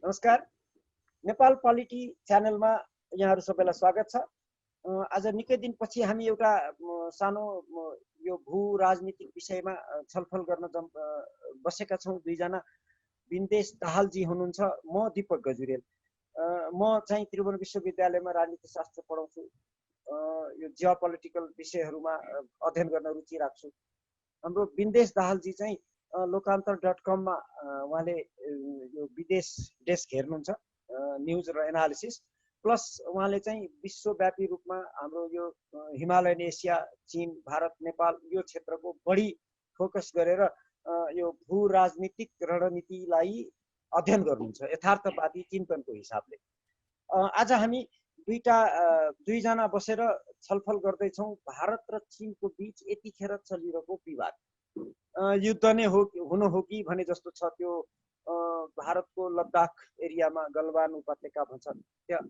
नमस्कार, नेपाल पोलिटी च्यानलमा यहाँहरू सबैलाई स्वागत छ। आज निकै दिनपछि हामी एउटा सानो यो भू राजनीतिक विषयमा छलफल गर्न बसेका छौँ। दुईजना बिन्देश दाहालजी हुनुहुन्छ, म दीपक गजुरेल। म चाहिँ त्रिभुवन विश्वविद्यालयमा राजनीति शास्त्र पढाउँछु। यो जियोपोलिटिकल विषयहरूमा अध्ययन गर्न रुचि राख्छु। हाम्रो बिन्देश दाहालजी चाहिँ लोकान्तर.com मा उहाँले यो विदेश डेस्क हेर्नुहुन्छ, न्युज र एनालिसिस, प्लस उहाँले चाहिँ विश्वव्यापी रूपमा हाम्रो यो हिमालयन एसिया, चीन, भारत, नेपाल यो क्षेत्रको बढी फोकस गरेर यो भू राजनीतिक रणनीतिलाई अध्ययन गर्नुहुन्छ यथार्थवादी चिन्तनको हिसाबले। आज हामी दुईजना बसेर छलफल गर्दैछौँ भारत र चीनको बीच यतिखेर चलिरहेको विवाद। युद्ध नै हुनु हो कि भने जस्तो छ। त्यो भारतको लद्दाख एरियामा गलवान उपत्यका भन्छ, त्यहाँ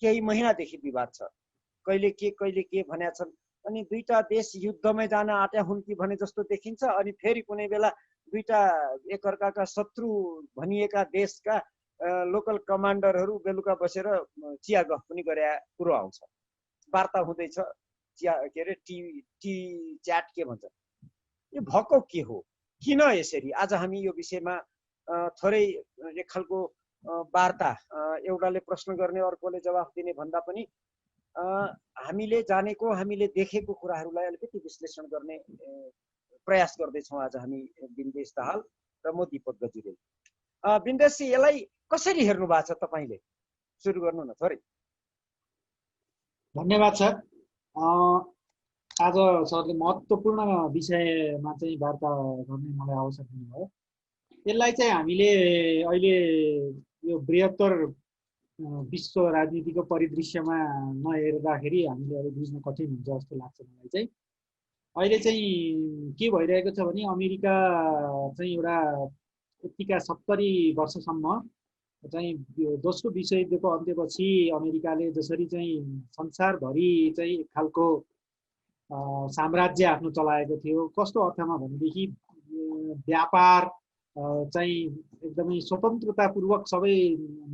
केही महिनादेखि विवाद छ। कहिले के भन्या छन्। अनि दुईटा देश युद्धमै जान आँट्या हुन् कि भने जस्तो देखिन्छ। अनि फेरि कुनै बेला दुईटा एकअर्काका शत्रु भनिएका देशका लोकल कमान्डरहरू बेलुका बसेर चिया गफ पनि गरे कुरो आउँछ, वार्ता हुँदैछ, चिया के अरे टी च्याट के भन्छ। यो भएको के हो, किन यसरी? आज हामी यो विषयमा थोरै एक खालको वार्ता, एउटाले प्रश्न गर्ने अर्कोले जवाफ दिने भन्दा पनि हामीले जानेको हामीले देखेको कुराहरूलाई अलिकति विश्लेषण गर्ने प्रयास गर्दैछौँ आज हामी बिन्देश दाहाल र म दीपक गजुरेल। बिन्देशजी, यसलाई कसरी हेर्नु भएको छ तपाईँले? सुरु गर्नु न थोरै। धन्यवाद सर। आज सरले महत्त्वपूर्ण विषयमा चाहिँ वार्ता गर्ने मलाई अवसर दिनुभयो। यसलाई चाहिँ हामीले अहिले यो बृहत्तर विश्व राजनीतिको परिदृश्यमा नहेर्दाखेरि हामीले अहिले बुझ्न कठिन हुन्छ जस्तो लाग्छ मलाई चाहिँ। अहिले चाहिँ के भइरहेको छ भने अमेरिका चाहिँ एउटा यतिका 70 वर्षसम्म चाहिँ दोस्रो विश्वयुद्धको अन्त्यपछि अमेरिकाले जसरी चाहिँ संसारभरि चाहिँ एक खालको साम्राज्य आफ्नो चलाएको थियो। कस्तो अर्थमा भनेदेखि व्यापार चाहिँ एकदमै स्वतन्त्रतापूर्वक सबै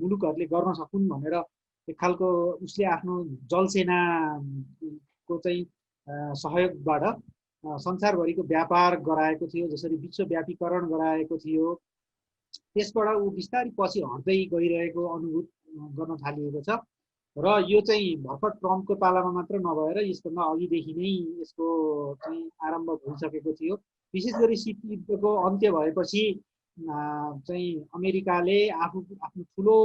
मुलुकहरूले गर्न सकुन् भनेर एक खालको उसले आफ्नो जलसेनाको चाहिँ सहयोगबाट संसारभरिको व्यापार गराएको थियो, जसरी विश्वव्यापीकरण गराएको थियो। त्यसबाट ऊ बिस्तारै पछि हट्दै गइरहेको अनुभूत गर्न थालिएको छ। र यो चाहिँ भर्खर ट्रम्पको पालामा मात्र नभएर यसभन्दा अघिदेखि नै यसको चाहिँ आरम्भ भइसकेको थियो। विशेष गरी शीत युद्धको अन्त्य भएपछि चाहिँ अमेरिकाले आफ्नो ठुलो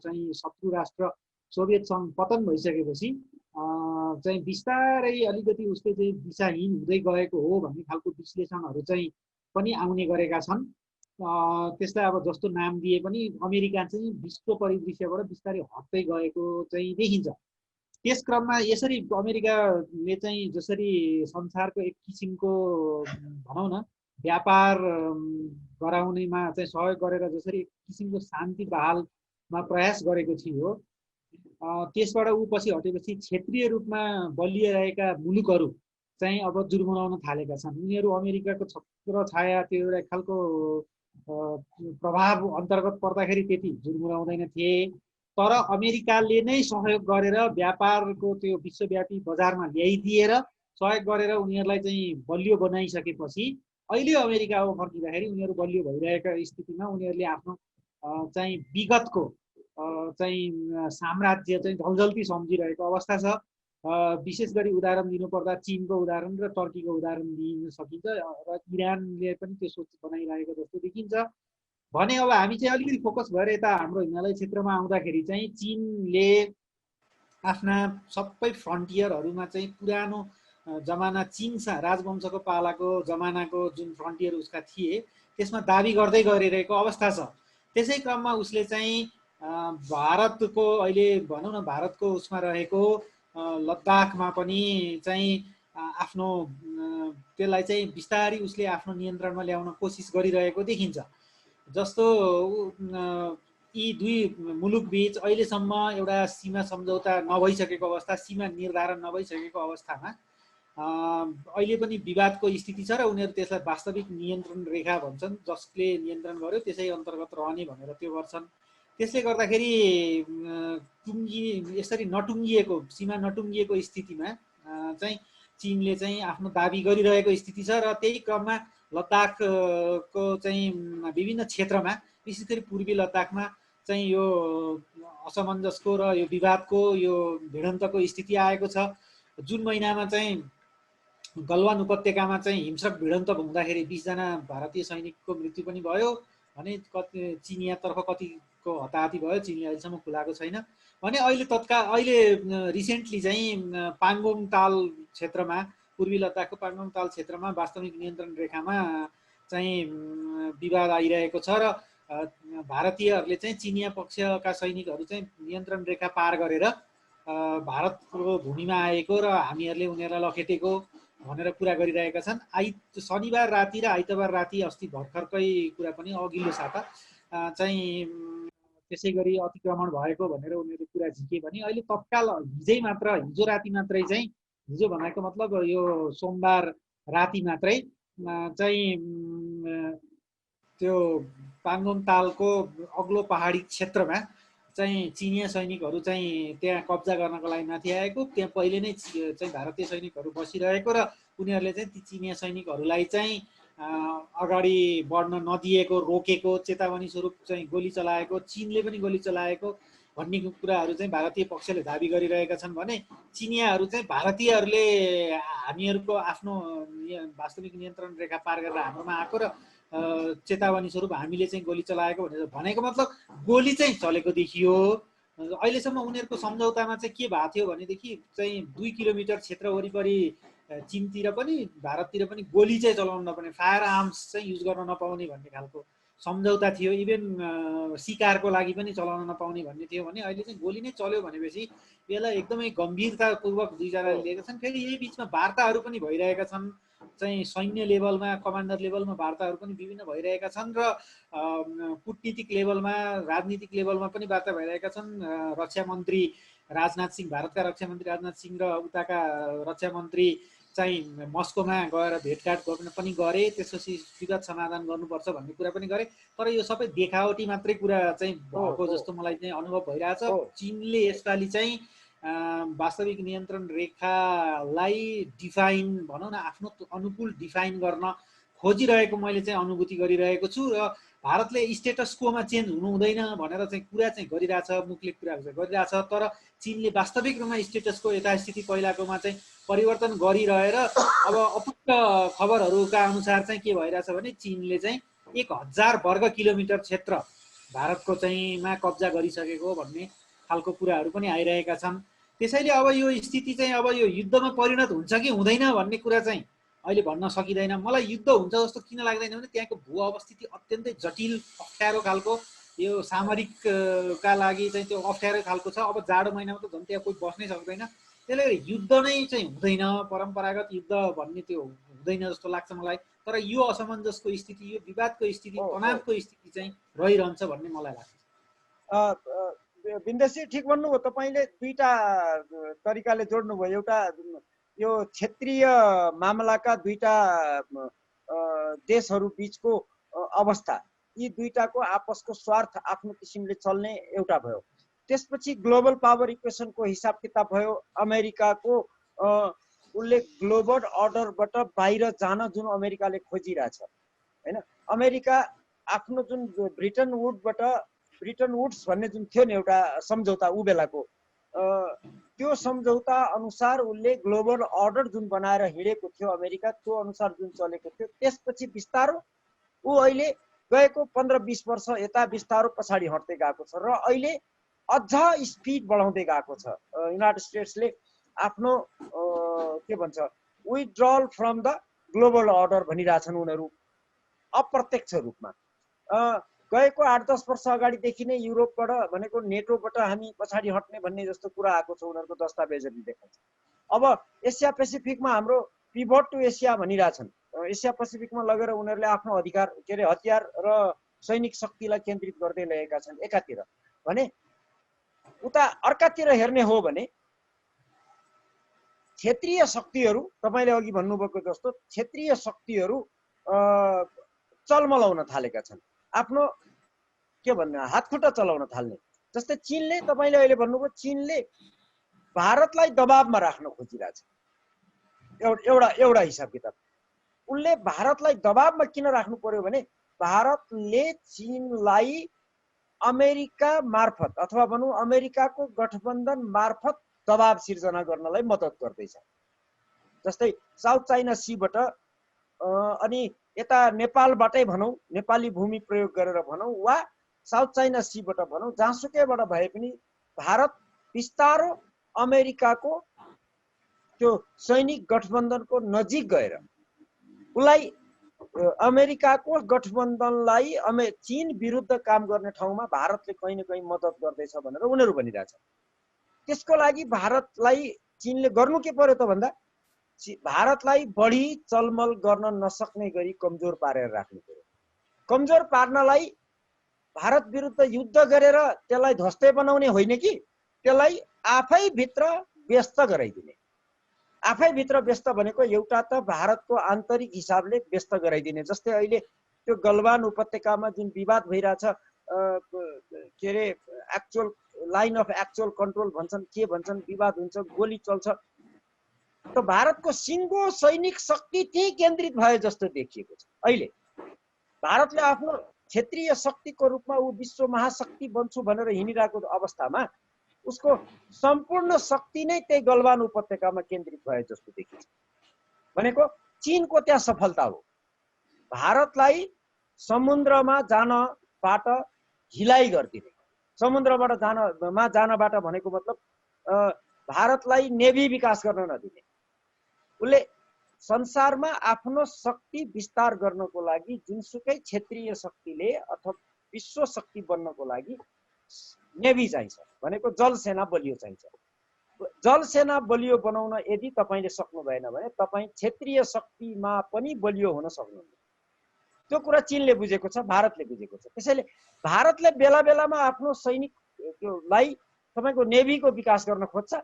चाहिँ शत्रु राष्ट्र सोभियत सङ्घ पतन भइसकेपछि चाहिँ बिस्तारै अलिकति उसले चाहिँ दिशाहीन हुँदै गएको हो भन्ने खालको विश्लेषणहरू चाहिँ पनि आउने गरेका छन्। त्यसलाई अब जस्तो नाम दिए पनि अमेरिका चाहिँ विश्व परिदृश्यबाट बिस्तारै हट्दै गएको चाहिँ देखिन्छ। त्यस क्रममा यसरी अमेरिकाले चाहिँ जसरी संसारको एक किसिमको भनौँ न व्यापार गराउनेमा चाहिँ सहयोग गरेर जसरी एक किसिमको शान्ति बहालमा प्रयास गरेको थियो, त्यसबाट ऊ पछि हटेपछि क्षेत्रीय रूपमा बलिरहेका मुलुकहरू चाहिँ अब जुर्मुराउन थालेका छन्। उनीहरू अमेरिकाको छत्र छाया त्यो एउटा खालको प्रभाव अन्तर्गत पर्दाखेरि त्यति जुर्मुराउँदैन थिए। तर अमेरिकाले नै सहयोग गरेर व्यापारको त्यो विश्वव्यापी बजारमा ल्याइदिएर सहयोग गरेर उनीहरूलाई चाहिँ बलियो बनाइसकेपछि अहिले अमेरिका अब फर्किँदाखेरि उनीहरू बलियो भइरहेका स्थितिमा उनीहरूले आफ्नो चाहिँ विगतको चाहिँ साम्राज्य चाहिँ झल्झल्ती सम्झिरहेको अवस्था छ। विशेष गरी उदाहरण दिनुपर्दा चीनको उदाहरण र टर्कीको उदाहरण दिन सकिन्छ र इरानले पनि त्यो सोच बनाइरहेको जस्तो देखिन्छ भने। अब हामी चाहिँ अलिकति फोकस भएर यता हाम्रो हिमालय क्षेत्रमा आउँदाखेरि चाहिँ चीनले आफ्ना सबै फ्रन्टियरहरूमा चाहिँ पुरानो जमाना चीन राजवंशको पालाको जमानाको जुन फ्रन्टियर उसका थिए त्यसमा दाबी गर्दै गरिरहेको अवस्था छ। त्यसै क्रममा उसले चाहिँ भारतको अहिले भनौँ न भारतको उसमा रहेको लद्दाखमा पनि चाहिँ आफ्नो त्यसलाई चाहिँ बिस्तारै उसले आफ्नो नियन्त्रणमा ल्याउन कोसिस गरिरहेको देखिन्छ। जस्तो यी दुई मुलुक बीच अहिलेसम्म एउटा सीमा सम्झौता नभइसकेको अवस्था, सीमा निर्धारण नभइसकेको अवस्थामा अहिले पनि विवादको स्थिति छ र उनीहरू त्यसलाई वास्तविक नियन्त्रण रेखा भन्छन्, जसले नियन्त्रण गर्यो त्यसै अन्तर्गत रहने भनेर त्यो गर्छन्। त्यसले गर्दाखेरि यसरी नटुङ्गिएको सीमा नटुङ्गिएको स्थितिमा चाहिँ चीनले चाहिँ आफ्नो दाबी गरिरहेको स्थिति छ र त्यही क्रममा लद्दाखको चाहिँ विभिन्न क्षेत्रमा विशेष गरी पूर्वी लद्दाखमा चाहिँ यो असमञ्जसको र यो विवादको यो भिडन्तको स्थिति आएको छ। जुन महिनामा चाहिँ गलवान उपत्यकामा चाहिँ हिंस्रक भिडन्त हुँदाखेरि 20 जना भारतीय सैनिकको मृत्यु पनि भयो भने कति चिनियातर्फ कतिको हताहती भयो चिनले अहिलेसम्म खुलाएको छैन भने अहिले रिसेन्टली चाहिँ पाङगोङ ताल क्षेत्रमा पूर्वी लद्दाखको पाङगोङ ताल क्षेत्रमा वास्तविक नियन्त्रण रेखामा चाहिँ विवाद आइरहेको छ र भारतीयहरूले चाहिँ चिनिया पक्षका सैनिकहरू चाहिँ नियन्त्रण रेखा पार गरेर भारतको भूमिमा आएको र हामीहरूले उनीहरूलाई लखेटेको भनेर कुरा गरिरहेका छन्। शनिबार राति र आइतबार राति अस्ति भर्खरकै कुरा पनि अघिल्लो साता चाहिँ त्यसै गरी अतिक्रमण भएको भनेर उनीहरूले कुरा झिके भने अहिले तत्काल हिजो राति मात्रै चाहिँ हिजो भनेको मतलब यो सोमबार राति मात्रै चाहिँ त्यो पाङगोङ तालको अग्लो पहाडी क्षेत्रमा चाहिँ चिनिया सैनिकहरू चाहिँ त्यहाँ कब्जा गर्नको लागि माथि आएको, त्यहाँ पहिले नै चाहिँ भारतीय सैनिकहरू बसिरहेको र उनीहरूले चाहिँ ती चिनिया सैनिकहरूलाई चाहिँ अगाडि बढ्न नदिएको, रोकेको, चेतावनी स्वरूप चाहिँ गोली चलाएको, चीनले पनि गोली चलाएको भन्ने कुराहरू चाहिँ भारतीय पक्षले दाबी गरिरहेका छन् भने चिनियाहरू चाहिँ भारतीयहरूले हामीहरूको आफ्नो वास्तविक नियन्त्रण रेखा पार गरेर हाम्रोमा आएको र चेतावनी स्वरूप हामीले चाहिँ गोली चलाएको भनेको मतलब गोली चाहिँ चलेको देखियो। अहिलेसम्म उनीहरूको सम्झौतामा चाहिँ के भएको थियो भनेदेखि चाहिँ 2 किलोमिटर क्षेत्र वरिपरि चीनतिर पनि भारततिर पनि गोली चाहिँ चलाउन नपर्ने, फायर आर्म्स चाहिँ युज गर्न नपाउने भन्ने खालको सम्झौता थियो। इभन शिकारको लागि पनि चलाउन नपाउने भन्ने थियो भने अहिले चाहिँ गोली नै चल्यो भनेपछि यसलाई एकदमै गम्भीरतापूर्वक दुईजनाले लिएका छन्। फेरि यही बिचमा वार्ताहरू पनि भइरहेका छन्, चाहिँ सैन्य लेभलमा कमान्डर लेभलमा वार्ताहरू पनि विभिन्न भइरहेका छन् र कूटनीतिक लेभलमा राजनीतिक लेभलमा पनि वार्ता भइरहेका छन्। रक्षा मन्त्री राजनाथ सिंह, भारतका रक्षा मन्त्री राजनाथ सिंह र उताका रक्षा मन्त्री चाहिँ मस्कोमा गएर भेटघाट गर्न पनि गरे, त्यसपछि विवाद समाधान गर्नुपर्छ भन्ने कुरा पनि गरे। तर यो सबै देखावटी मात्रै कुरा चाहिँ भएको जस्तो मलाई चाहिँ अनुभव भइरहेछ। चीनले यसपालि चाहिँ वास्तविक नियन्त्रण रेखालाई डिफाइन भनौँ न आफ्नो अनुकूल डिफाइन गर्न खोजिरहेको मैले चाहिँ अनुभूति गरिरहेको छु र भारतले स्टेटस कोमा चेन्ज हुनु हुँदैन भनेर चाहिँ कुरा चाहिँ गरिरहेछ, मुखले कुरा गरिरहेछ। तर चीनले वास्तविक रूपमा स्टेटसको यथास्थिति पहिलाकोमा चाहिँ परिवर्तन गरिरहेर अब अपुष्ट खबरहरूका अनुसार चाहिँ के भइरहेछ भने चीनले चाहिँ 1000 वर्ग किलोमिटर क्षेत्र भारतको चाहिँ मा कब्जा गरिसकेको भन्ने खालको कुराहरू पनि आइरहेका छन्। त्यसैले अब यो स्थिति चाहिँ अब यो युद्धमा परिणत हुन्छ कि हुँदैन भन्ने कुरा चाहिँ अहिले भन्न सकिँदैन। मलाई युद्ध हुन्छ जस्तो किन लाग्दैन भने त्यहाँको भू अवस्थिति अत्यन्तै जटिल अप्ठ्यारो खालको, यो सामरिकका लागि चाहिँ त्यो अप्ठ्यारो खालको छ। अब जाडो महिनामा त झन् त्यहाँ कोही बस्नै सक्दैन। त्यसले युद्ध नै चाहिँ हुँदैन, परम्परागत युद्ध भन्ने त्यो हुँदैन जस्तो लाग्छ मलाई। तर यो असमञ्जसको स्थिति, यो विवादको स्थिति, तनावको स्थिति चाहिँ रहिरहन्छ भन्ने मलाई लाग्छ। बिन्देशजी ठिक भन्नुभयो, तपाईँले दुईटा तरिकाले जोड्नुभयो। एउटा यो क्षेत्रीय मामलाका दुईटा देशहरू बीचको अवस्था, यी दुईटाको आपसको स्वार्थ आफ्नो किसिमले चल्ने एउटा भयो। त्यसपछि ग्लोबल पावर इक्वेसनको हिसाब किताब भयो। अमेरिकाको उसले ग्लोबल अर्डरबाट बाहिर जान जुन अमेरिकाले खोजिरहेछ हैन, अमेरिका आफ्नो जुन ब्रिटन वुड्स भन्ने जुन थियो नि एउटा सम्झौता ऊ बेलाको, त्यो सम्झौता अनुसार उसले ग्लोबल अर्डर जुन बनाएर हिँडेको थियो अमेरिका, त्यो अनुसार जुन चलेको थियो, त्यसपछि बिस्तारो ऊ अहिले गएको 15-20 वर्ष यता बिस्तारो पछाडि हट्दै गएको छ र अहिले अझ स्पिड बढाउँदै गएको छ। युनाइटेड स्टेट्सले आफ्नो के भन्छ withdrawal from the global order भनिरहेछन् उनीहरू अप्रत्यक्ष रूपमा। गएको 8-10 वर्ष अगाडिदेखि नै युरोपबाट भनेको नेटोबाट हामी पछाडि हट्ने भन्ने जस्तो कुरा आएको छ उनीहरूको दस्तावेजहरूले देखाउँछ। अब एसिया पेसिफिकमा हाम्रो पिभट टु एसिया भनिरहेछन्। एसिया पेसिफिकमा लगेर उनीहरूले आफ्नो अधिकार के अरे हतियार र सैनिक शक्तिलाई केन्द्रित गर्दै ल्याएका छन् एकातिर भने, उता अर्कातिर हेर्ने हो भने क्षेत्रीय शक्तिहरू, तपाईँले अघि भन्नुभएको जस्तो क्षेत्रीय शक्तिहरू चलमलाउन थालेका छन्। आफ्नो के भन्ने हातखुट्टा चलाउन थाल्ने। जस्तै चीनले, तपाईले अहिले भन्नुभयो, चीनले भारतलाई दबावमा राख्न खोजिरहेछ। एउटा हिसाब किताब उनले भारतलाई दबावमा किन राख्नु पर्यो भने भारतले चीनलाई अमेरिका मार्फत अथवा भनौँ अमेरिकाको गठबन्धन मार्फत दबाव सिर्जना गर्नलाई मद्दत गर्दैछ। जस्तै साउथ चाइना सीबाट अनि यता नेपालबाटै भनौँ, नेपाली भूमि प्रयोग गरेर भनौँ वा साउथ चाइना सीबाट भनौँ, जहाँसुकैबाट भए पनि भारत बिस्तारो अमेरिकाको त्यो सैनिक गठबन्धनको नजिक गएर उसलाई अमेरिकाको गठबन्धनलाई चीन विरुद्ध काम गर्ने ठाउँमा भारतले कहीँ न कहीँ मद्दत गर्दैछ भनेर उनीहरू भनिरहेछ। त्यसको लागि भारतलाई चीनले गर्नु के पर्यो त भन्दा भारतलाई बढी चलमल गर्न नसक्ने गरी कमजोर पारेर राख्नु पर्यो। कमजोर पार्नलाई भारत विरुद्ध युद्ध गरेर त्यसलाई ध्वस्तै बनाउने होइन कि त्यसलाई आफै भित्र व्यस्त गराइदिने। आफै भित्र व्यस्त भनेको एउटा त भारतको आन्तरिक हिसाबले व्यस्त गराइदिने। जस्तै अहिले त्यो गलवान उपत्यकामा जुन विवाद भइरहेछ, के अरे actual line of actual control भन्छन्, के भन्छन्, विवाद हुन्छ, गोली चल्छ, त भारतको सिङ्गो सैनिक शक्ति त्यही केन्द्रित भए जस्तो देखिएको छ। अहिले भारतले आफ्नो क्षेत्रीय शक्तिको रूपमा ऊ विश्व महाशक्ति बन्छु भनेर हिँडिरहेको अवस्थामा उसको सम्पूर्ण शक्ति नै त्यही गलवान उपत्यकामा केन्द्रित भए जस्तो देखिन्छ। भनेको चीनको त्यहाँ सफलता हो। भारतलाई समुद्रमा जानबाट ढिलाइ गरिदिने, समुद्रबाट जानबाट भनेको मतलब भारतलाई नेभी विकास गर्न नदिने। उसले संसारमा आफ्नो शक्ति विस्तार गर्नको लागि जुनसुकै क्षेत्रीय शक्तिले अथवा विश्व शक्ति बन्नको लागि नेभी चाहिन्छ, भनेको जलसेना बलियो चाहिन्छ। जलसेना बलियो बनाउन यदि तपाईले सक्नु भएन भने तपाईँ क्षेत्रीय शक्तिमा पनि बलियो हुन सक्नुहुन्न। त्यो कुरा चीनले बुझेको छ, भारतले बुझेको छ। त्यसैले भारतले बेला बेलामा आफ्नो सैनिक त्योलाई तपाईको नेभीको विकास गर्न खोज्छ।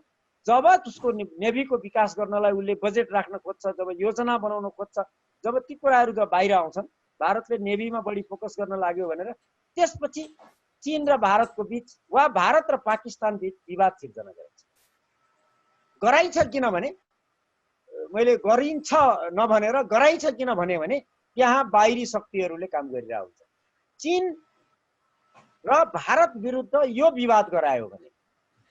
जब उसको नेभीको विकास गर्नलाई उसले बजेट राख्न खोज्छ, जब योजना बनाउन खोज्छ, जब ती कुराहरू जब बाहिर आउँछन्, भारतले नेभीमा बढी फोकस गर्न लाग्यो भनेर त्यसपछि चीन र भारतको बीच वा भारत र पाकिस्तान बीच विवाद सिर्जना गराइछ। किनभने मैले गरिन्छ नभनेर गराइछ किन भने त्यहाँ बाहिरी शक्तिहरूले काम गरिरहेको हुन्छ। चीन र भारत विरुद्ध यो विवाद गरायो भने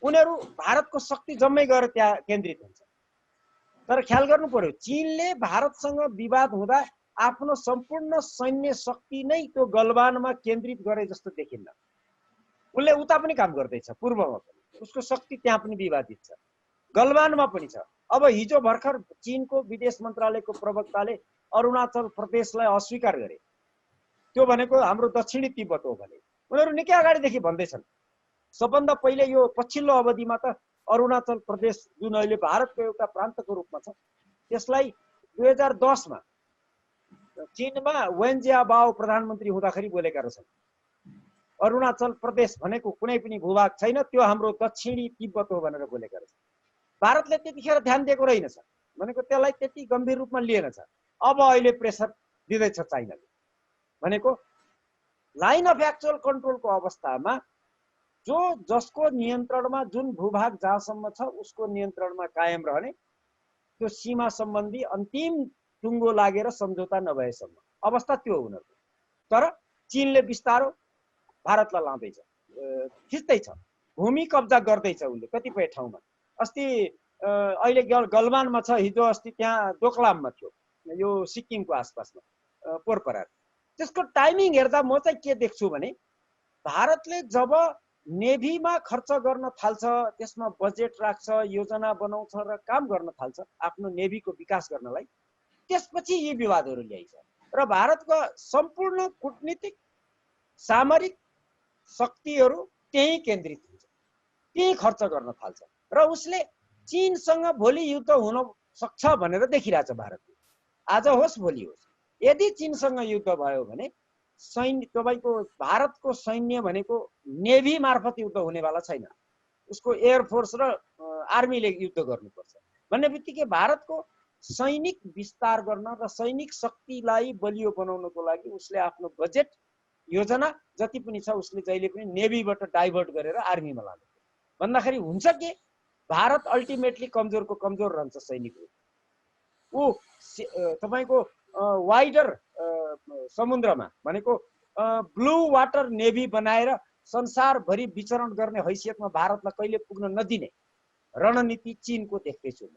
उनीहरू भारतको शक्ति जम्मै गएर त्यहाँ केन्द्रित हुन्छ। तर ख्याल गर्नु पर्यो, चीनले भारतसँग विवाद हुँदा आफ्नो सम्पूर्ण सैन्य शक्ति नै त्यो गलवानमा केन्द्रित गरे जस्तो देखिन्न। उसले उता पनि काम गर्दैछ, पूर्वमा पनि उसको शक्ति त्यहाँ पनि विवादित छ, गलवानमा पनि छ। अब हिजो भर्खर चीनको विदेश मन्त्रालयको प्रवक्ताले अरुणाचल प्रदेशलाई अस्वीकार गरे। त्यो भनेको हाम्रो दक्षिणी तिब्बत हो भने उनीहरू निकै अगाडिदेखि भन्दैछन्। सबभन्दा पहिले यो पछिल्लो अवधिमा त अरुणाचल प्रदेश जुन अहिले भारतको एउटा प्रान्तको रूपमा छ, त्यसलाई 2010 मा चीनमा वेन जियाबाओ प्रधानमन्त्री हुँदाखेरि बोलेका रहेछन्। अरुणाचल प्रदेश भनेको कुनै पनि भूभाग छैन, त्यो हाम्रो दक्षिणी तिब्बत हो भनेर बोलेका रहेछन्। भारतले त्यतिखेर ध्यान दिएको रहेनछ, भनेको त्यसलाई त्यति गम्भीर रूपमा लिएन छ। अब अहिले प्रेसर दिँदैछ चाइनाले, भनेको लाइन अफ एक्चुअल कन्ट्रोलको अवस्थामा जसको नियन्त्रणमा जुन भूभाग जहाँसम्म छ उसको नियन्त्रणमा कायम रहने, त्यो सीमा सम्बन्धी अन्तिम टुङ्गो लागेर सम्झौता नभएसम्म अवस्था त्यो उनीहरूको। तर चीनले बिस्तारो भारतलाई लाँदैछ, खिच्दैछ, भूमि कब्जा गर्दैछ उसले कतिपय ठाउँमा। अस्ति अहिले गलवानमा छ, हिजो अस्ति त्यहाँ डोकलाममा थियो, यो सिक्किमको आसपासमा पोरपरार। त्यसको टाइमिङ हेर्दा म चाहिँ के देख्छु भने भारतले जब नेभीमा खर्च गर्न थाल्छ, त्यसमा बजेट राख्छ, योजना बनाउँछ र काम गर्न थाल्छ आफ्नो नेभीको विकास गर्नलाई, त्यसपछि यी विवादहरू ल्याइन्छ र भारतको सम्पूर्ण कूटनीतिक सामरिक शक्तिहरू त्यही केन्द्रित हुन्छ, त्यही खर्च गर्न थाल्छ र उसले चीनसँग भोलि युद्ध हुन सक्छ भनेर देखिरहेछ भारतले। आज होस् भोलि होस्, यदि चीनसँग युद्ध भयो भने सैन्य तपाईको भारतको सैन्य भनेको नेभी मार्फत युद्ध हुनेवाला छैन, उसको एयरफोर्स र आर्मीले युद्ध गर्नुपर्छ भन्ने बित्तिकै भारतको सैनिक विस्तार गर्न र सैनिक शक्तिलाई बलियो बनाउनको लागि उसले आफ्नो बजेट योजना जति पनि छ उसले जहिले पनि नेभीबाट डाइभर्ट गरेर आर्मीमा लानु भन्दाखेरि हुन्छ के भारत अल्टिमेटली कमजोरको कमजोर रहन्छ सैनिक ऊ तपाईको वाइडर समुद्रमा भनेको ब्लू वाटर नेभी बनाएर संसारभरि विचरण गर्ने हैसियतमा भारतलाई कहिले पुग्न नदिने रणनीति चीनको देख्दैछु म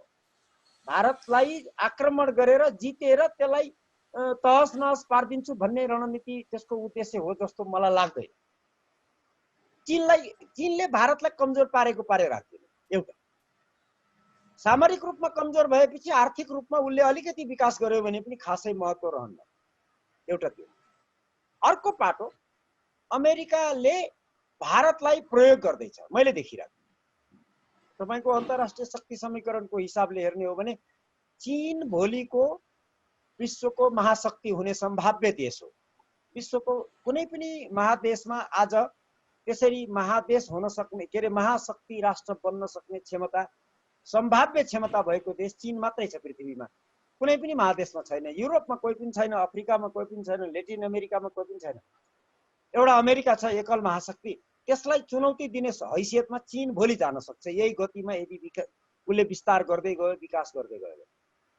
भारतलाई आक्रमण गरेर जितेर त्यसलाई तहस नहस पारिदिन्छु भन्ने रणनीति त्यसको उद्देश्य हो जस्तो मलाई लाग्दैन चीनले भारतलाई कमजोर पारेको पारे राख्दैन एउटा सामरिक रूपमा कमजोर भएपछि आर्थिक रूपमा उसले अलिकति विकास गर्यो भने पनि खासै महत्त्व रहन्न एउटा त्यो अर्को पाटो अमेरिकाले भारतलाई प्रयोग गर्दैछ मैले देखिरहेको तपाईको अन्तर्राष्ट्रिय शक्ति समीकरणको हिसाबले हेर्ने हो भने चीन भोलिको विश्वको महाशक्ति हुने सम्भाव्य देश हो विश्वको कुनै पनि महादेशमा आज त्यसरी महादेश हुन सक्ने के अरे महाशक्ति राष्ट्र बन्न सक्ने क्षमता सम्भाव्य क्षमता भएको देश चीन मात्रै छ पृथ्वीमा कुनै पनि महादेशमा छैन युरोपमा कोही पनि छैन अफ्रिकामा कोही पनि छैन ल्याटिन अमेरिकामा कोही पनि छैन एउटा अमेरिका छ एकल महाशक्ति त्यसलाई चुनौती दिने हैसियतमा चीन भोलि जान सक्छ यही गतिमा यदि उसले विस्तार गर्दै गयो विकास गर्दै गयो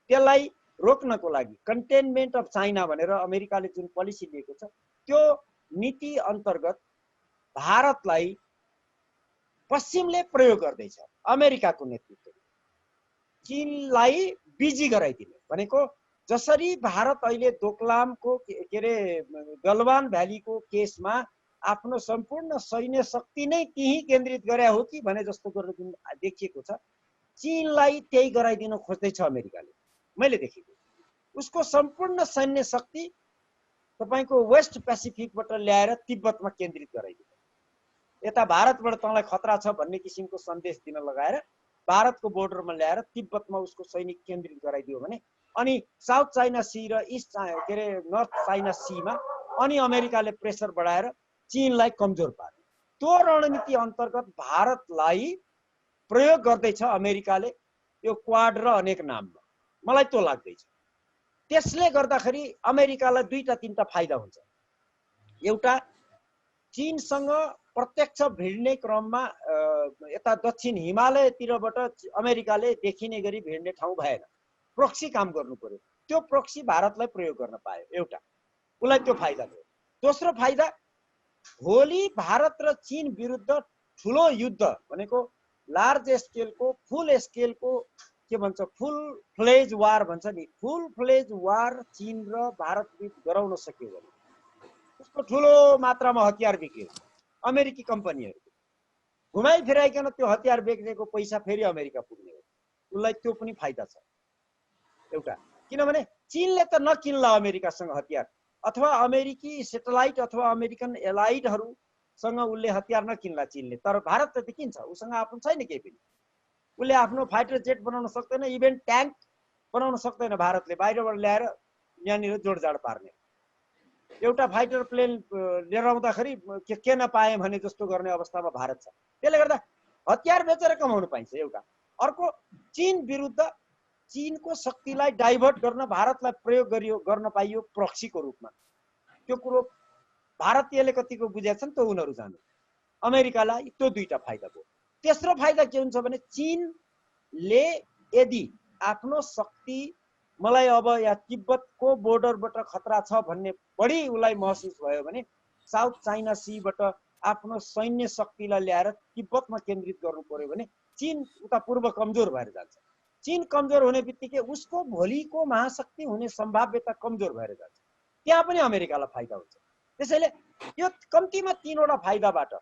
त्यसलाई रोक्नको लागि कन्टेनमेन्ट अफ चाइना भनेर अमेरिकाले जुन पोलिसी लिएको छ त्यो नीति अन्तर्गत भारतलाई पश्चिमले प्रयोग गर्दैछ अमेरिकाको नेतृत्व चीनलाई बिजी गराइदिने भनेको जसरी भारत अहिले दोकलामको के अरे गलवान भ्यालीको केसमा आफ्नो सम्पूर्ण सैन्य शक्ति नै त्यही केन्द्रित गरे हो कि भने जस्तो गरेर जुन देखिएको छ चीनलाई त्यही गराइदिन खोज्दैछ अमेरिकाले मैले देखेको उसको सम्पूर्ण सैन्य शक्ति तपाईको वेस्ट पेसिफिकबाट ल्याएर तिब्बतमा केन्द्रित गराइदियो यता भारतबाट तँलाई खतरा छ भन्ने किसिमको सन्देश दिन लगाएर भारतको बोर्डरमा ल्याएर तिब्बतमा उसको सैनिक केन्द्रित गराइदियो भने अनि साउथ चाइना सी र इस्ट के अरे नर्थ चाइना सीमा अनि अमेरिकाले प्रेसर बढाएर चीनलाई कमजोर पार्यो त्यो रणनीति अन्तर्गत भारतलाई प्रयोग गर्दैछ अमेरिकाले यो क्वाड र अनेक नाममा मलाई त्यो लाग्दैछ त्यसले गर्दाखेरि अमेरिकालाई दुईटा तीनटा फाइदा हुन्छ एउटा चीनसँग प्रत्यक्ष भिड्ने क्रममा यता दक्षिण हिमालयतिरबाट अमेरिकाले देखिने गरी भिड्ने ठाउँ भएन प्रोक्सी काम गर्नु पर्यो त्यो प्रोक्सी भारतलाई प्रयोग गर्न पायो एउटा उसलाई त्यो फाइदा भयो दोस्रो फाइदा भोलि भारत र चीन विरुद्ध ठुलो युद्ध भनेको लार्ज स्केलको फुल स्केलको के भन्छ फुल फ्लेज वार भन्छ नि फुल फ्लेज वार चीन र भारत बीच गराउन सक्यो भने उसको ठुलो मात्रामा हतियार बिक्यो अमेरिकी कम्पनीहरू घुमाइ फिराइकन त्यो हतियार बेच्नेको पैसा फेरि अमेरिका पुग्ने हो उसलाई त्यो पनि फाइदा छ एउटा किनभने चीनले त नकिन्ला अमेरिकासँग हतियार अथवा अमेरिकी सेटेलाइट अथवा अमेरिकन एलाइडहरूसँग उसले हतियार नकिन्ला चीनले तर भारत त किन्छ उसँग आफ्नो छैन केही पनि उसले आफ्नो फाइटर जेट बनाउन सक्दैन इभेन ट्याङ्क बनाउन सक्दैन भारतले बाहिरबाट ल्याएर यहाँनिर जोडजाड पार्ने एउटा फाइटर प्लेन लिएर आउँदाखेरि के नपाएँ भने जस्तो गर्ने अवस्थामा भारत छ त्यसले गर्दा हतियार बेचेर कमाउनु पाइन्छ एउटा अर्को चीन विरुद्ध चीनको शक्तिलाई डाइभर्ट गर्न भारतलाई प्रयोग गरियो गर्न पाइयो प्रक्सीको रूपमा त्यो कुरो भारतीयले कतिको बुझेछन् त उनीहरू जानु अमेरिकालाई त्यो दुईटा फाइदा भयो तेस्रो फाइदा के हुन्छ भने चीनले यदि आफ्नो शक्ति मलाई अब या तिब्बतको बोर्डरबाट खतरा छ भन्ने बढी उसलाई महसुस भयो भने साउथ चाइना सीबाट आफ्नो सैन्य शक्तिलाई ल्याएर तिब्बतमा केन्द्रित गर्नु पर्यो भने चीन उता पूर्व कमजोर भएर जान्छ चीन कमजोर हुने बित्तिकै उसको भोलिको महाशक्ति हुने सम्भाव्यता कमजोर भएर जान्छ त्यहाँ पनि अमेरिकालाई फाइदा हुन्छ त्यसैले यो कम्तीमा तीनवटा फाइदाबाट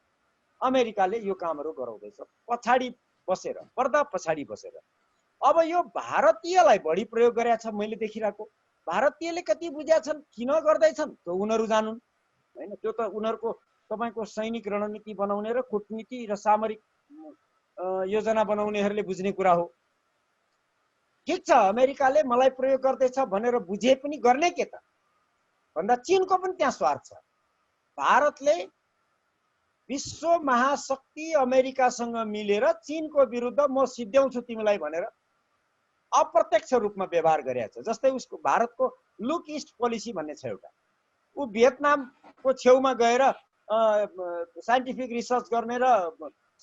अमेरिकाले यो कामहरू गराउँदैछ पछाडि बसेर पर्दा पछाडि बसेर अब यो भारतीयलाई बढी प्रयोग गरेका छ मैले देखिरहेको भारतीयले कति बुझ्या छन् किन गर्दैछन् त्यो उनीहरू जानुन् हैन त्यो त उनीहरूको तपाईको सैनिक रणनीति बनाउने र कूटनीति र सामरिक योजना बनाउनेहरूले बुझ्ने कुरा हो ठिक छ अमेरिकाले मलाई प्रयोग गर्दैछ भनेर बुझे पनि गर्ने के त भन्दा चीनको पनि त्यहाँ स्वार्थ छ भारतले विश्व महाशक्ति अमेरिकासँग मिलेर चीनको विरुद्ध म सिद्ध्याउँछु तिमीलाई भनेर अप्रत्यक्ष रूपमा व्यवहार गरेको छ जस्तै उसको भारतको लुक इस्ट पोलिसी भन्ने छ एउटा ऊ भियतनामको छेउमा गएर साइन्टिफिक रिसर्च गर्ने र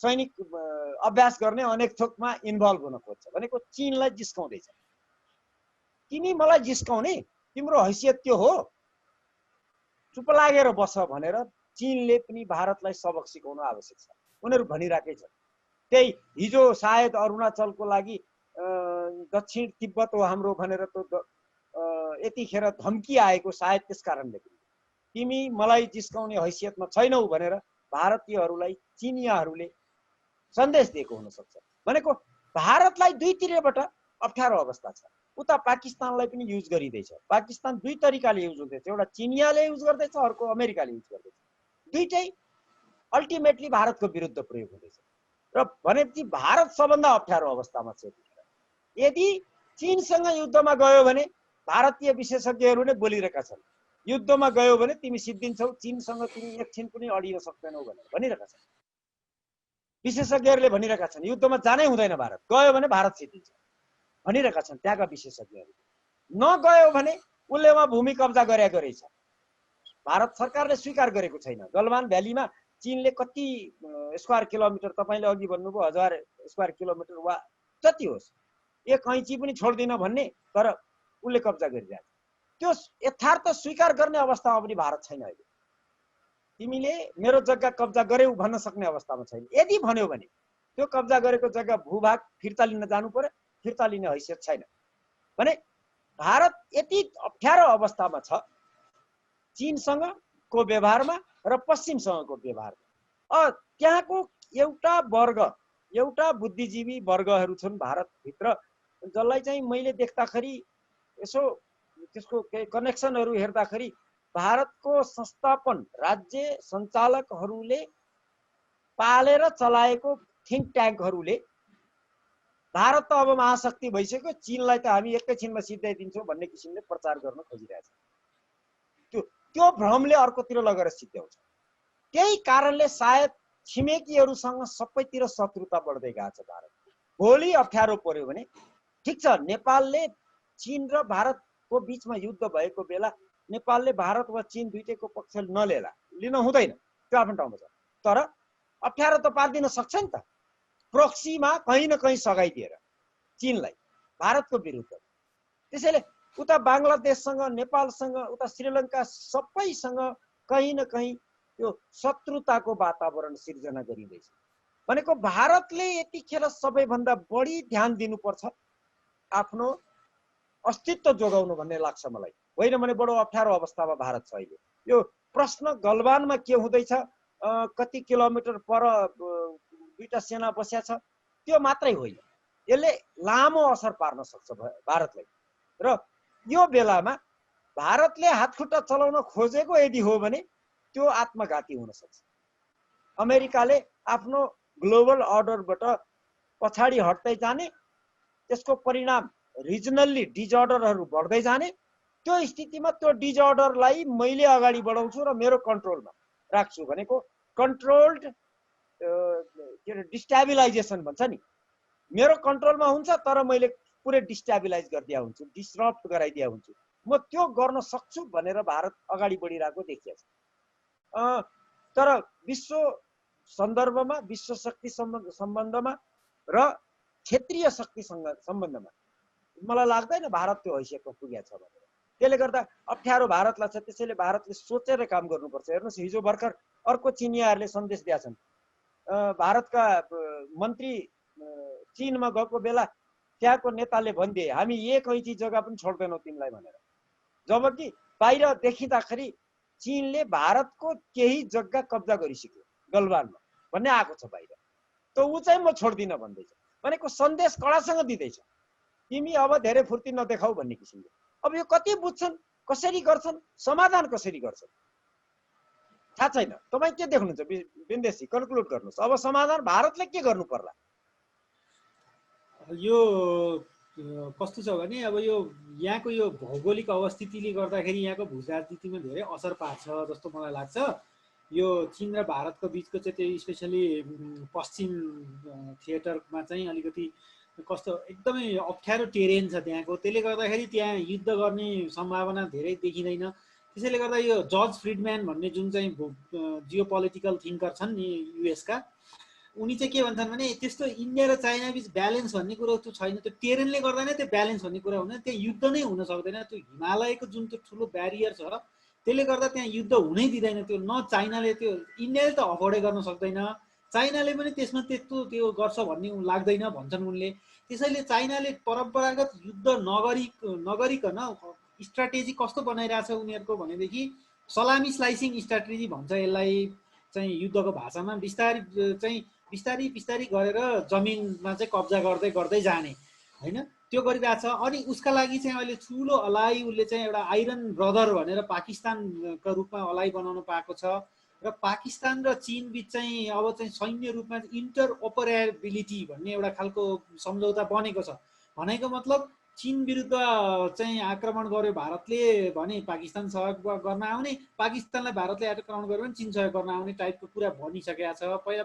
सैनिक अभ्यास गर्ने अनेक थोकमा इन्भल्भ हुन खोज्छ भनेको चीनलाई जिस्काउँदैछ। तिमी मलाई जिस्काउने, तिम्रो हैसियत त्यो हो, चुप लागेर बस भनेर चीनले पनि भारतलाई सबक सिकाउनु आवश्यक छ। उनीहरू भनिराखेकै छ। त्यही हिजो सायद अरुणाचलको लागि दक्षिण तिब्बत हो हाम्रो भनेर त यतिखेर धम्की आएको सायद त्यस कारणले तिमी मलाई जिस्काउने हैसियतमा छैनौ भनेर भारतीयहरूलाई चिनियाहरूले सन्देश दिएको हुन सक्छ। भनेको भारतलाई दुईतिरबाट अप्ठ्यारो अवस्था छ। उता पाकिस्तानलाई पनि युज गरिँदैछ। पाकिस्तान दुई तरिकाले युज हुँदैछ, एउटा चिनियाले युज गर्दैछ, अर्को अमेरिकाले युज गर्दैछ। दुईटै अल्टिमेटली भारतको विरुद्ध प्रयोग हुँदैछ र भनेपछि भारत सबभन्दा अप्ठ्यारो अवस्थामा छ। यदि चीनसँग युद्धमा गयो भने भारतीय विशेषज्ञहरू नै बोलिरहेका छन्, युद्धमा गयो भने तिमी सिद्धिन्छौ, चीनसँग तिमी एकछिन पनि अडिन सक्दैनौ भनेर भनिरहेका छन्। विशेषज्ञहरूले भनिरहेका छन् युद्धमा जानै हुँदैन, भारत गयो भने भारत सिद्धिन्छ भनिरहेका छन् त्यहाँका विशेषज्ञहरू। नगयो भने उसले उहाँ भूमि कब्जा गरेको रहेछ। भारत सरकारले स्वीकार गरेको छैन। गलवान भ्यालीमा चीनले कति स्क्वायर किलोमिटर, तपाईँले अघि भन्नुभयो 1000 स्क्वायर किलोमिटर वा जति होस्, एक ऐँची पनि छोड्दिन भन्ने, तर उसले कब्जा गरिरहेको छ। त्यो यथार्थ स्वीकार गर्ने अवस्थामा पनि भारत छैन अहिले। तिमीले मेरो जग्गा कब्जा गर्यौ भन्न सक्ने अवस्थामा छैन। यदि भन्यो भने त्यो कब्जा गरेको जग्गा भूभाग फिर्ता लिन जानु पर्यो, फिर्ता लिने हैसियत छैन भने भारत यति अप्ठ्यारो अवस्थामा छ चीनसँगको व्यवहारमा र पश्चिमसँगको व्यवहारमा। त्यहाँको एउटा वर्ग, एउटा बुद्धिजीवी वर्गहरू छन् भारतभित्र, जसलाई चाहिँ मैले देख्दाखेरि यसो त्यसको कनेक्सनहरू हेर्दाखेरि भारतको संस्थापन राज्य सञ्चालकहरूले पालेर चलाएको थिङ्क ट्याङ्कहरूले भारत त अब महाशक्ति भइसक्यो, चीनलाई त हामी एकैछिनमा सिद्ध्याइदिन्छौँ भन्ने किसिमले प्रचार गर्न खोजिरहेछ। त्यो भ्रमले अर्कोतिर लगेर सिद्ध्याउँछ। त्यही कारणले सायद छिमेकीहरूसँग सबैतिर शत्रुता बढ्दै गएको छ भारत। भोलि अप्ठ्यारो पर्यो भने ठिक छ, नेपालले चीन र भारतको बिचमा युद्ध भएको बेला नेपालले भारत वा चीन दुईटैको पक्ष नलेला, लिन हुँदैन, त्यो आफ्नो ठाउँमा छ। तर अप्ठ्यारो त पारिदिन सक्छ नि त, प्रोक्सीमा कहीँ न कहीँ सघाइदिएर चीनलाई भारतको विरुद्ध। त्यसैले उता बङ्गलादेशसँग, नेपालसँग, उता श्रीलङ्का सबैसँग कहीँ न कहीँ त्यो शत्रुताको वातावरण सिर्जना गरिँदैछ। भनेको भारतले यतिखेर सबैभन्दा बढी ध्यान दिनुपर्छ आफ्नो अस्तित्व जोगाउनु भन्ने लाग्छ मलाई। होइन भने बडो अप्ठ्यारो अवस्थामा भारत छ अहिले। यो प्रश्न गलवानमा के हुँदैछ, कति किलोमिटर पर दुईटा सेना बस्या छ, त्यो मात्रै होइन, यसले लामो असर पार्न सक्छ भारतलाई। र यो बेलामा भारतले हातखुट्टा चलाउन खोजेको यदि हो भने त्यो आत्मघाती हुन सक्छ। अमेरिकाले आफ्नो ग्लोबल अर्डरबाट पछाडि हट्दै जाने, त्यसको परिणाम रिजनल्ली डिजअर्डरहरू बढ्दै जाने, त्यो स्थितिमा त्यो डिजअर्डरलाई मैले अगाडि बढाउँछु र मेरो कन्ट्रोलमा राख्छु भनेको कन्ट्रोल्ड के अरे डिस्टेबिलाइजेसन भन्छ नि, मेरो कन्ट्रोलमा हुन्छ तर मैले पुरै डिस्टेबिलाइज गरिदिया हुन्छु, डिस्रप्ट गराइदिया हुन्छु, म त्यो गर्न सक्छु भनेर भारत अगाडि बढिरहेको देखिएको छ। तर विश्व सन्दर्भमा, विश्व शक्ति सम्बन्धमा र क्षेत्रीय शक्ति सम्बन्धमा मलाई लाग्दैन भारत त्यो हैसियतमा पुगेको छ भनेर। त्यसले गर्दा अप्ठ्यारो भारतलाई छ। त्यसैले भारतले सोचेर काम गर्नुपर्छ। हेर्नुहोस्, हिजो भर्खर अर्को चिनियाहरूले सन्देश दिएका छन्। भारतका मन्त्री चीनमा गएको बेला त्यहाँको नेताले भनिदिए हामी एक ऐँची जग्गा पनि छोड्दैनौँ तिमीलाई भनेर। जबकि बाहिर देखिँदाखेरि चीनले भारतको केही जग्गा कब्जा गरिसक्यो गलवानमा भन्ने आएको छ बाहिर। त ऊ चाहिँ म छोड्दिनँ भन्दैछ। भनेको सन्देश कडासँग दिँदैछ, तिमी अब धेरै फुर्ती नदेखाऊ भन्ने किसिमले। अब यो कति बुझ्छन्, कसरी गर्छन्, समाधान कसरी गर्छन् थाहा छैन। तपाईँ के देख्नुहुन्छ बिन्देशी, कन्क्लुड गर्नुहोस्। अब समाधान भारतले के गर्नु पर्ला? यो कस्तो छ भने अब यो यहाँको यो भौगोलिक अवस्थितिले गर्दाखेरि यहाँको भूराजनीतिमा धेरै असर पार्छ जस्तो मलाई लाग्छ। यो चीन र भारतको बिचको चाहिँ त्यो स्पेसली पश्चिम थिएटरमा चाहिँ अलिकति कस्तो एकदमै अप्ठ्यारो टेरेन छ त्यहाँको। त्यसले गर्दाखेरि त्यहाँ युद्ध गर्ने सम्भावना धेरै देखिँदैन। त्यसैले गर्दा यो जर्ज फ्रिडम्यान भन्ने जुन चाहिँ जियो पोलिटिकल थिङ्कर छन् नि युएसका, उनी चाहिँ के भन्छन् भने त्यस्तो इन्डिया र चाइना बिच ब्यालेन्स भन्ने कुरो त्यो छैन, त्यो टेरेनले गर्दा नै त्यो ब्यालेन्स भन्ने कुरा हुँदैन, त्यो युद्ध नै हुन सक्दैन। त्यो हिमालयको जुन त्यो ठुलो ब्यारियर छ त्यसले गर्दा त्यहाँ युद्ध हुनै दिँदैन। त्यो न चाइनाले, त्यो इन्डियाले त अफोर्डै गर्न सक्दैन, चाइनाले पनि त्यसमा त्यस्तो त्यो गर्छ भन्ने लाग्दैन भन्छन् उनले। त्यसैले चाइनाले परम्परागत युद्ध नगरिकन स्ट्राटेजी कस्तो बनाइरहेछ उनीहरूको भनेदेखि सलामी स्लाइसिङ स्ट्राटेजी भन्छ यसलाई चाहिँ युद्धको भाषामा। बिस्तारी गरेर जमिनमा चाहिँ कब्जा गर्दै गर्दै जाने होइन, त्यो गरिरहेछ। अनि उसका लागि चाहिँ अहिले ठुलो अलाई उसले चाहिँ एउटा आइरन ब्रदर भनेर पाकिस्तानको रूपमा अलाई बनाउनु पाएको छ। र पाकिस्तान र चीन बिच चाहिँ अब चाहिँ सैन्य रूपमा इन्टर ओपरेबिलिटी भन्ने एउटा खालको सम्झौता बनेको छ। भनेको मतलब चीन विरुद्ध चाहिँ आक्रमण गर्यो भारतले भने पाकिस्तान सहयोग गर्न आउने, पाकिस्तानलाई भारतले आक्रमण गर्यो भने चीन सहयोग गर्न आउने टाइपको कुरा भनिसकेको छ। पहिला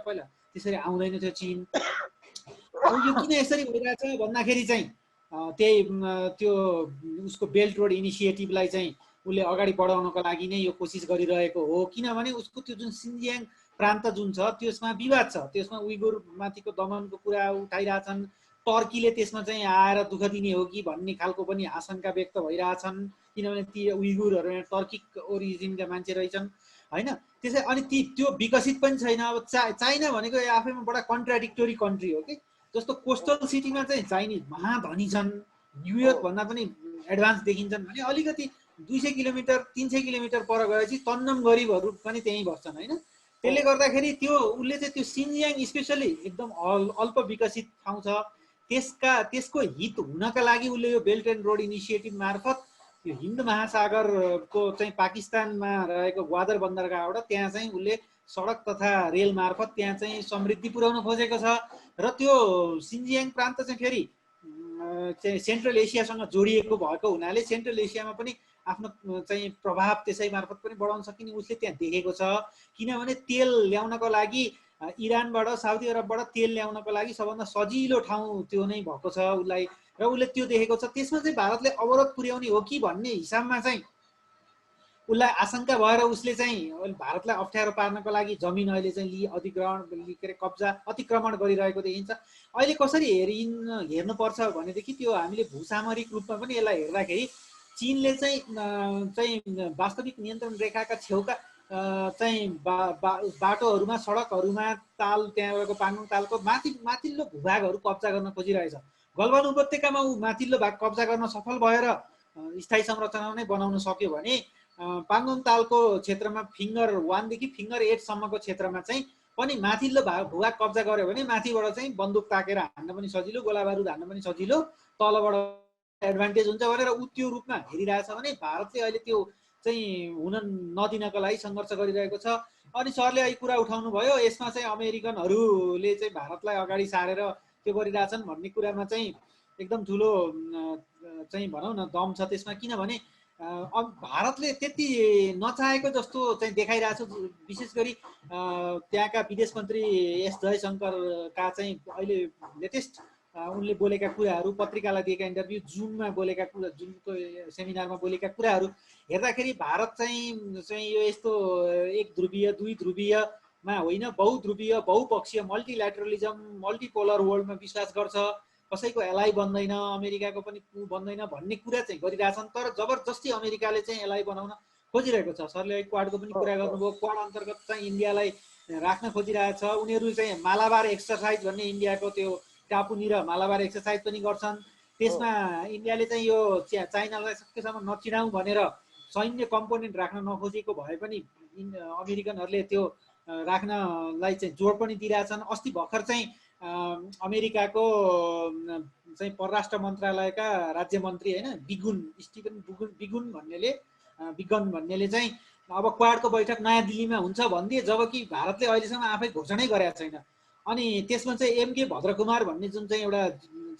त्यसरी आउँदैन थियो चीन। अब यो किन यसरी भइरहेछ भन्दाखेरि चाहिँ त्यही त्यो उसको बेल्ट रोड इनिसिएटिभलाई चाहिँ उसले अगाडि बढाउनको लागि नै यो कोसिस गरिरहेको हो। किनभने उसको त्यो जुन सिन्जियाङ प्रान्त जुन छ त्यसमा विवाद छ, त्यसमा उइगुर माथिको दमनको कुरा उठाइरहेछन्। टर्कीले त्यसमा चाहिँ आएर दुःख दिने हो कि भन्ने खालको पनि आशंका व्यक्त भइरहेछन्, किनभने ती उइगुरहरू टर्किक ओरिजिनका मान्छे रहेछन् होइन। त्यसै अनि त्यो विकसित पनि छैन। अब चाइना भनेको आफैमा बडा कन्ट्राडिक्टोरी कन्ट्री हो कि। जस्तो कोस्टल सिटीमा चाहिँ चाइनिज महाधनी छन्, न्युयोर्क भन्दा पनि एडभान्स देखिन्छन् भने अलिकति 200 किलोमिटर 300 किलोमिटर पर गएपछि तन्नम गरिबहरू पनि त्यहीँ बस्छन् होइन। त्यसले गर्दाखेरि त्यो उसले चाहिँ त्यो सिन्जियाङ स्पेसली एकदम अल्प विकसित ठाउँ छ, त्यसको हित हुनका लागि उसले यो बेल्ट एन्ड रोड इनिसिएटिभ मार्फत यो हिन्द महासागरको चाहिँ पाकिस्तानमा रहेको ग्वादर बन्दरगाहबाट त्यहाँ चाहिँ उसले सडक तथा रेल मार्फत त्यहाँ चाहिँ समृद्धि पुर्याउन खोजेको छ। र त्यो सिन्जियाङ प्रान्त चाहिँ फेरि चाहिँ सेन्ट्रल एसियासँग जोडिएको भएको हुनाले सेन्ट्रल एसियामा पनि आफ्नो चाहिँ प्रभाव त्यसै मार्फत पनि बढाउन सकिने उसले त्यहाँ देखेको छ। किनभने तेल ल्याउनको लागि इरानबाट साउदी अरबबाट तेल ल्याउनको लागि सबभन्दा सजिलो ठाउँ त्यो नै भएको छ उसलाई, र उसले त्यो देखेको छ। त्यसमा चाहिँ भारतले अवरोध पुर्याउने हो कि भन्ने हिसाबमा चाहिँ उसलाई आशंका भएर उसले चाहिँ भारतलाई अप्ठ्यारो पार्नको लागि जमिन अहिले चाहिँ अतिक्रमण गरिरहेको देखिन्छ। अहिले कसरी हेर्नुपर्छ भनेदेखि त्यो हामीले भूसामरिक रूपमा पनि यसलाई हेर्दाखेरि चीनले चाहिँ वास्तविक नियन्त्रण रेखाका छेउका चाहिँ बाटोहरूमा सडकहरूमा ताल त्यहाँको पाङोङ तालको माथिल्लो भूभागहरू कब्जा गर्न खोजिरहेछ। गलवान उपत्यकामा ऊ माथिल्लो भाग कब्जा गर्न सफल भएर स्थायी संरचना नै बनाउन सक्यो भने पाङोङ तालको क्षेत्रमा फिङ्गर 1 देखि फिङ्गर 8 सम्मको क्षेत्रमा चाहिँ पनि माथिल्लो भूभाग कब्जा गर्यो भने माथिबाट चाहिँ बन्दुक ताकेर हान्न पनि सजिलो, गोला बारुद हान्न पनि सजिलो, तलबाट एडभान्टेज हुन्छ भनेर ऊ त्यो रूपमा हेरिरहेछ भने भारतले अहिले त्यो चाहिँ हुन नदिनको लागि सङ्घर्ष गरिरहेको छ। अनि सरले अहिले कुरा उठाउनु भयो, यसमा चाहिँ अमेरिकनहरूले चाहिँ भारतलाई अगाडि सारेर त्यो गरिरहेछन् भन्ने कुरामा चाहिँ एकदम ठुलो चाहिँ भनौँ न दम छ त्यसमा। किनभने भारतले त्यति नचाहेको जस्तो चाहिँ देखाइरहेछ। विशेष गरी त्यहाँका विदेश मन्त्री एस जयशङ्करका चाहिँ अहिले लेटेस्ट उनले बोलेका कुराहरू, पत्रिकालाई दिएका इन्टरभ्यू, जुममा बोलेका कुरा, जुमको सेमिनारमा बोलेका कुराहरू हेर्दाखेरि भारत चाहिँ यो यस्तो एक ध्रुवीय दुई ध्रुवीयमा होइन, बहुध्रुवीय बहुपक्षीय मल्टिल्याटरलिजम मल्टिपोलर वर्ल्डमा विश्वास गर्छ। कसैको एलाई बन्दैन, अमेरिकाको पनि बन्दैन भन्ने कुरा चाहिँ गरिरहेछन्। तर जबरजस्ती अमेरिकाले चाहिँ एलाई बनाउन खोजिरहेको छ। सरले क्वाडको पनि कुरा गर्नुभयो, क्वाड अन्तर्गत चाहिँ इन्डियालाई राख्न खोजिरहेछ। उनीहरू चाहिँ मालाबार एक्सर्साइज भन्ने इन्डियाको त्यो टापुनिर मालाबार एक्सर्साइज पनि गर्छन्। त्यसमा इन्डियाले चाहिँ यो चाइनालाई सकेसम्म नचिनाउँ भनेर सैन्य कम्पोनेन्ट राख्न नखोजेको भए पनि अमेरिकनहरूले त्यो राख्नलाई चाहिँ जोड पनि दिइरहेछन्। अस्ति भर्खर चाहिँ अमेरिकाको चाहिँ परराष्ट्र मन्त्रालयका राज्य मन्त्री होइन स्टिभन बिगन भन्नेले चाहिँ अब क्वाडको बैठक नयाँ दिल्लीमा हुन्छ भनिदिए, जबकि भारतले अहिलेसम्म आफै घोषणै गरेको छैन। अनि त्यसमा चाहिँ एमके भद्रकुमार भन्ने जुन चाहिँ एउटा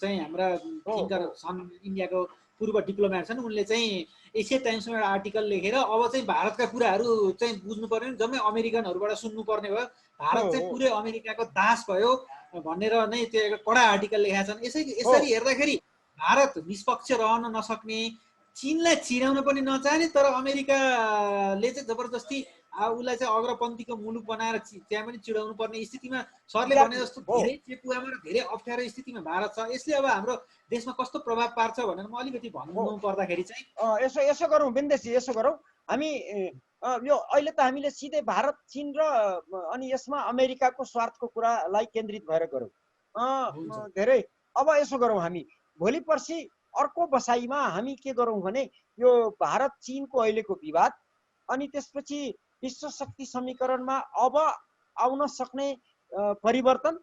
चाहिँ हाम्रा थिङ्कर छन्, इन्डियाको पूर्व डिप्लोमेट छन्, उनले चाहिँ एसिया टाइम्समा एउटा आर्टिकल लेखेर अब चाहिँ भारतका कुराहरू चाहिँ बुझ्नु पर्ने, जम्मै अमेरिकनहरूबाट सुन्नुपर्ने भयो, भारत चाहिँ पुरै अमेरिकाको दास भयो भनेर नै त्यो कडा आर्टिकल लेखेका छन्। यसरी हेर्दाखेरि भारत निष्पक्ष रहन नसक्ने, चीनलाई चिराउन पनि नचाहने तर अमेरिकाले चाहिँ जबरजस्ती उसलाई चाहिँ अग्रपन्थीको मुलुक बनाएर त्यहाँ पनि चिडाउनु पर्ने स्थितिमा सरले भने जस्तो धेरै चेपुवामा र धेरै अप्ठ्यारो स्थितिमा भारत छ। यसले अब हाम्रो देशमा कस्तो प्रभाव पार्छ भनेर म अलिकति भन्नु पर्दाखेरि चाहिँ यसो गरौँ बिन्देशजी, यसो गरौँ हामी यो अहिले त हामीले सिधै भारत चीन र अनि यसमा अमेरिकाको स्वार्थको कुरालाई केन्द्रित भएर गरौँ धेरै। अब यसो गरौँ हामी भोलि पर्सि अर्को बसाइमा हामी के गरौँ भने यो भारत चीनको अहिलेको विवाद अनि त्यसपछि विश्व शक्ति समीकरणमा अब आउन सक्ने परिवर्तन,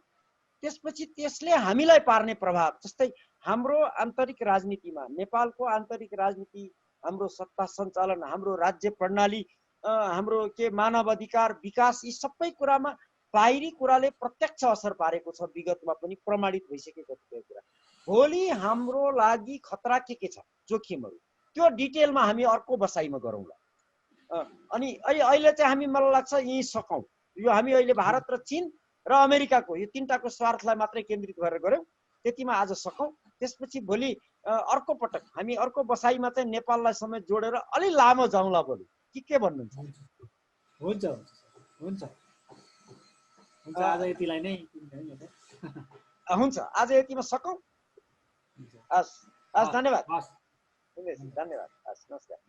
त्यसपछि त्यसले हामीलाई पार्ने प्रभाव, जस्तै हाम्रो आन्तरिक राजनीतिमा नेपालको आन्तरिक राजनीति, हाम्रो सत्ता सञ्चालन, हाम्रो राज्य प्रणाली, हाम्रो के मानव अधिकार विकास, यी सबै कुरामा बाहिरी कुराले प्रत्यक्ष असर पारेको छ। विगतमा पनि प्रमाणित भइसकेको कुरा। भोलि हाम्रो लागि खतरा के छ, जोखिमहरू, त्यो डिटेलमा हामी अर्को बसाइमा गरौँला। अनि अहिले चाहिँ हामी मलाई लाग्छ यही सकौँ। यो हामी अहिले भारत र चीन र अमेरिकाको यो तीनटाको स्वार्थलाई मात्रै केन्द्रित गरेर गऱ्यौँ, त्यतिमा आज सकौँ। त्यसपछि भोलि अर्को पटक हामी अर्को बसाइमा चाहिँ नेपाललाई समेत जोडेर अलि लामो जाउँला भोलि, के भन्नुहुन्छ? हुन्छ हुन्छ हुन्छ आज यतिलाई नै हुन्छ, आज यतिमा सकौँ। हस् हस्, धन्यवाद धन्यवाद, हस् नमस्कार।